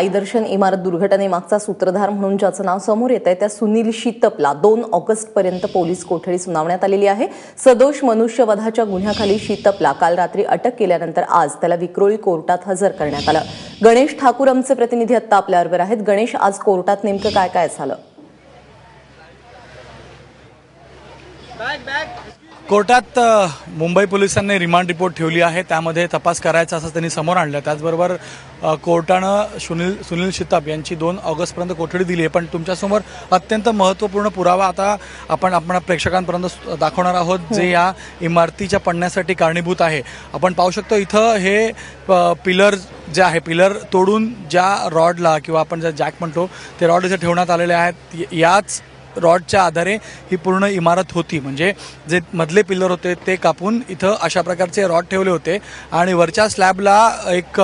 दर्शन इमारत दुर्घटनेमागचा सूत्रधार म्हणून ज्याचं नाव समोर येत आहे त्या सुनील शितपला 2 ऑगस्टपर्यंत पोलीस कोठडी सुनावण्यात आलेली आहे। सदोष मनुष्यवधाच्या गुन्ह्याखाली शितपला काल रात्री अटक केल्यानंतर आज त्याला विक्रोळी कोर्टात हजर करण्यात आलं। गणेश ठाकूर आमचे प्रतिनिधी आता आपल्याबरोबर आहेत। गणेश, आज कोर्टात नेमकं काय काय झालं? कोर्टात मुंबई पोलिसांनी रिमांड रिपोर्ट ठेवली आहे, त्यामध्ये तपास करायचा असं त्यांनी समोर आणलं। त्याचबरोबर कोर्टानं सुनील शितप यांची 2 ऑगस्टपर्यंत कोठडी दिली आहे। पण तुमच्यासमोर अत्यंत महत्त्वपूर्ण पुरावा आता आपण प्रेक्षकांपर्यंत दाखवणार आहोत, जे या इमारतीच्या पडण्यासाठी कारणीभूत आहे। आपण पाहू शकतो इथं हे पिलर जे आहे, पिलर तोडून ज्या रॉडला किंवा आपण ज्या जॅक म्हणतो ते रॉड इथे ठेवण्यात आलेले आहेत। याच रॉडच्या आधारे ही पूर्ण इमारत होती, म्हणजे जे मधले पिलर होते ते कापून इथं अशा प्रकारचे रॉड ठेवले होते आणि वरच्या स्लॅबला एक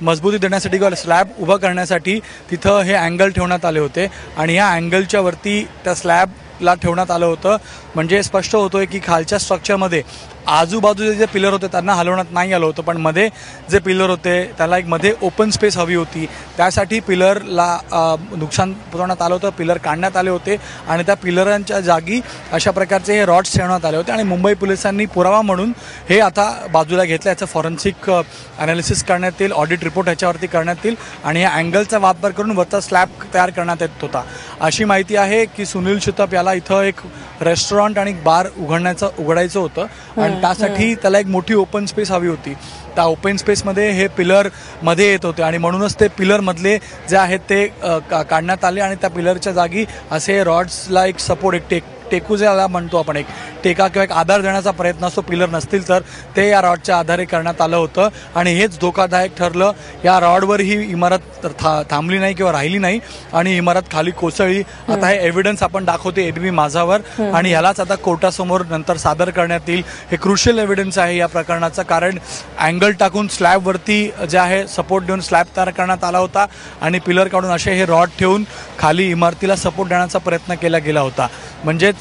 मजबूती देण्यासाठी किंवा स्लॅब उभं करण्यासाठी तिथं हे अँगल ठेवण्यात आले होते आणि या अँगलच्या वरती त्या स्लॅबला ठेवण्यात आलं होतं। म्हणजे स्पष्ट होतोय की खालच्या स्ट्रक्चरमध्ये आजूबाजूचे जे पिलर होते त्यांना हलवण्यात नाही आलं होतं, पण मध्ये जे पिलर होते त्याला एक मध्ये ओपन स्पेस हवी होती, त्यासाठी पिलरला नुकसान पोहोचवण्यात आलं होतं। पिलर काढण्यात आले होते आणि त्या पिलरांच्या जागी अशा प्रकारचे हे रॉड्स ठेवण्यात आले होते आणि मुंबई पोलिसांनी पुरावा म्हणून हे आता बाजूला घेतलं। याचं फॉरेन्सिक ॲनालिसिस करण्यात येईल, ऑडिट रिपोर्ट ह्याच्यावरती करण्यात येईल आणि या अँगलचा वापर करून वरचा स्लॅब तयार करण्यात येत होता। अशी माहिती आहे की सुनील शितप याला इथं एक रेस्टॉरंट आणि बार उघडायचं होतं आणि त्यासाठी त्याला एक मोठी ओपन स्पेस हवी होती। त्या ओपन स्पेसमध्ये हे पिलर मध्ये येत होते आणि म्हणूनच ते पिलर मधले जे आहेत ते काढण्यात आले आणि त्या पिलरच्या जागी असे रॉड्सला एक सपोर्ट, एक टेकू ज्याला म्हणतो आपण, एक टेका किंवा एक आधार देण्याचा प्रयत्न असतो। पिलर नसतील तर ते या रॉडच्या आधारे करण्यात आलं होतं आणि हेच धोकादायक ठरलं। या रॉडवर ही इमारत थांबली नाही किंवा राहिली नाही आणि इमारत खाली कोसळली। आता हे एव्हिडन्स आपण दाखवते ABP माझावर आणि यालाच आता कोर्टासमोर नंतर सादर करण्यात येईल। हे क्रुशियल एव्हिडन्स आहे या प्रकरणाचा, कारण अँगल टाकून स्लॅबवरती जे आहे सपोर्ट देऊन स्लॅब तयार करण्यात आला होता आणि पिलर काढून असे हे रॉड ठेवून खाली इमारतीला सपोर्ट देण्याचा प्रयत्न केला गेला होता। म्हणजेच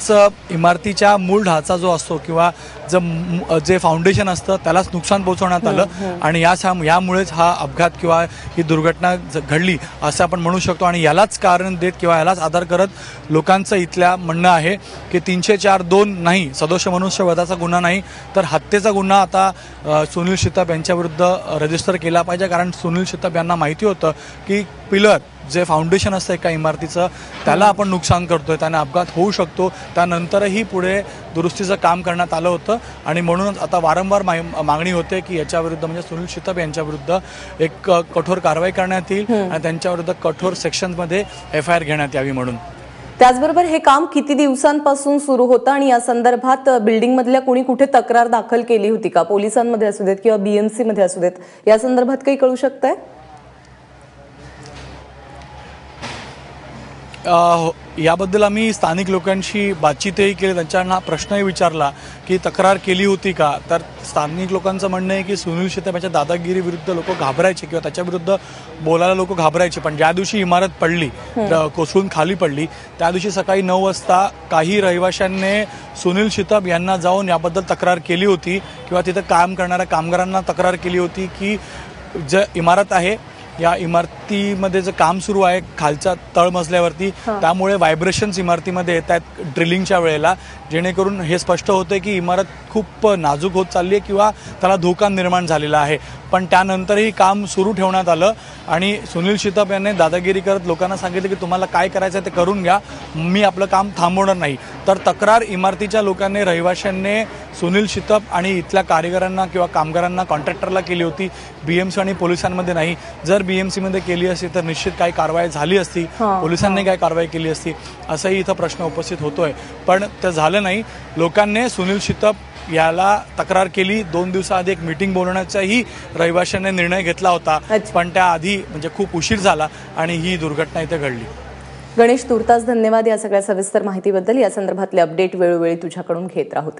इमारतीच्या मूळ ढाचा जो असतो किंवा जे फाउंडेशन असतं त्यालाच नुकसान पोहोचवण्यात आलं आणि यामुळेच हा अपघात किंवा ही दुर्घटना घडली असं आपण म्हणू शकतो। आणि यालाच कारण देत किंवा यालाच आधार करत लोकांचं इथल्या म्हणणं आहे की 304(2) नाही, सदोष मनुष्यवधाचा गुन्हा नाही तर हत्येचा गुन्हा आता सुनील शितप यांच्याविरुद्ध रजिस्टर केला पाहिजे। कारण सुनील शितप यांना माहिती होतं की पिलर जे फाउंडेशन असतं एका इमारतीचं त्याला आपण नुकसान करतोय, त्याने अपघात होऊ शकतो। त्यानंतरही पुढे दुरुस्तीचं काम करण्यात आलं होतं आणि म्हणूनच आता वारंवार मागणी होते की याच्याविरुद्ध म्हणजे सुनील शितप यांच्याविरुद्ध एक कठोर कारवाई करण्यात येईल आणि त्यांच्याविरुद्ध कठोर सेक्शनमध्ये FIR घेण्यात यावी म्हणून। त्याचबरोबर हे काम किती दिवसांपासून सुरू होतं आणि या संदर्भात बिल्डिंग मधल्या कोणी कुठे तक्रार दाखल केली होती का? पोलिसांमध्ये असू देत किंवा BMC मध्ये असू देत, या संदर्भात काही कळू शकतंय? याबद्दल आम्ही स्थानिक लोकांशी बातचीतही केली, त्यांच्यांना प्रश्नही विचारला की तक्रार केली होती का? तर स्थानिक लोकांचं म्हणणं आहे की सुनील शितप यांच्या दादागिरीविरुद्ध लोक घाबरायचे किंवा त्याच्याविरुद्ध बोलायला लोक घाबरायचे, पण ज्या दिवशी इमारत पडली, कोसळून खाली पडली, त्या दिवशी सकाळी 9 वाजता काही रहिवाशांनी सुनील शितप यांना जाऊन याबद्दल तक्रार केली होती किंवा तिथं काम करणाऱ्या कामगारांना तक्रार केली होती की जे इमारत आहे या इमारतीमध्ये जे काम सुरू आहे खालच्या तळमजल्यावरती, त्यामुळे व्हायब्रेशन्स इमारतीमध्ये येत आहेत ड्रिलिंगच्या वेळेला, जेणेकरून हे स्पष्ट होतं की इमारत खूप नाजूक होत चालली आहे किंवा त्याला धोका निर्माण झालेला आहे। पण त्यानंतरही काम सुरू ठेवण्यात आलं आणि सुनील शितप यांनी दादागिरी करत लोकांना सांगितलं की तुम्हाला काय करायचं ते करून घ्या, मी आपलं काम थांबवणार नाही। तर तक्रार इमारतीच्या लोकांनी, रहिवाशांनी सुनील शितप आणि इथल्या कारिगरांना किंवा कामगारांना, कॉन्ट्रॅक्टरला केली होती, BMC आणि पोलिसांमध्ये नाही। जर BMC मध्ये केली असती तर निश्चित काही कारवाई झाली असती, पोलिसांनी काय कारवाई केली असती असाही इथं प्रश्न उपस्थित होतोय, पण ते झालं नाही। लोकांनी सुनील शितप याला तक्रार केली, 2 दिवसाआधी एक मीटिंग बोलवण्याचाही रहिवाशांनी निर्णय घेतला होता, पण त्याआधी म्हणजे खूप उशीर झाला आणि ही दुर्घटना इथे घडली। गणेश, तुर्तास धन्यवाद या सगळ्या सविस्तर माहितीबद्दल। या संदर्भातले अपडेट वेळोवेळी तुझ्याकडून घेत राहू।